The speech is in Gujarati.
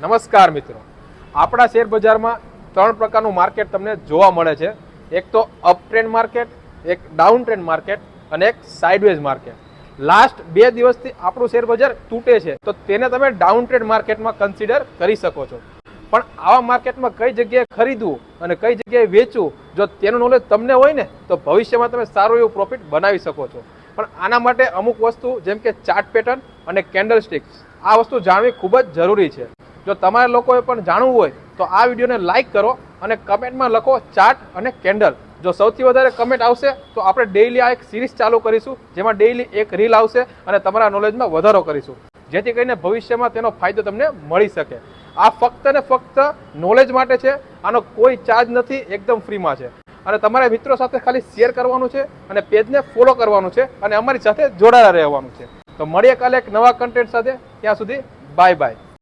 નમસ્કાર મિત્રો, આપણા શેર બજારમાં ત્રણ પ્રકારનું માર્કેટ તમને જોવા મળે છે. એક તો અપ ટ્રેન્ડ માર્કેટ, એક ડાઉન ટ્રેન્ડ માર્કેટ અને એક સાઇડવેઝ માર્કેટ. લાસ્ટ 2 દિવસથી આપણું શેર બજાર તૂટે છે તો તેને તમે ડાઉન ટ્રેન્ડ માર્કેટમાં કન્સિડર કરી શકો છો. પણ આવા માર્કેટમાં કઈ જગ્યાએ ખરીદવું અને કઈ જગ્યાએ વેચવું, જો તેનું નોલેજ તમને હોય ને તો ભવિષ્યમાં તમે સારું એવું પ્રોફિટ બનાવી શકો છો. પણ આના માટે અમુક વસ્તુ જેમ કે ચાર્ટ પેટર્ન અને કેન્ડલ સ્ટિક્સ, આ વસ્તુ જાણવી ખૂબ જ જરૂરી છે. જો તમારા લોકોએ પણ જાણવું હોય તો આ વિડીયોને લાઈક કરો અને કમેન્ટમાં લખો ચાર્ટ અને કેન્ડલ. જો સૌથી વધારે કમેન્ટ આવશે તો આપણે ડેઈલી આ એક સિરીઝ ચાલુ કરીશું, જેમાં ડેઈલી એક રીલ આવશે અને તમારા નોલેજમાં વધારો કરીશું, જેથી કરીને ભવિષ્યમાં તેનો ફાયદો તમને મળી શકે. આ ફક્ત ને ફક્ત નોલેજ માટે છે, આનો કોઈ ચાર્જ નથી, એકદમ ફ્રીમાં છે. અને તમારા મિત્રો સાથે ખાલી શેર કરવાનું છે અને પેજને ફોલો કરવાનું છે અને અમારી સાથે જોડાયેલા રહેવાનું છે. તો મળીએ કાલે એક નવા કન્ટેન્ટ સાથે. ત્યાં સુધી બાય બાય.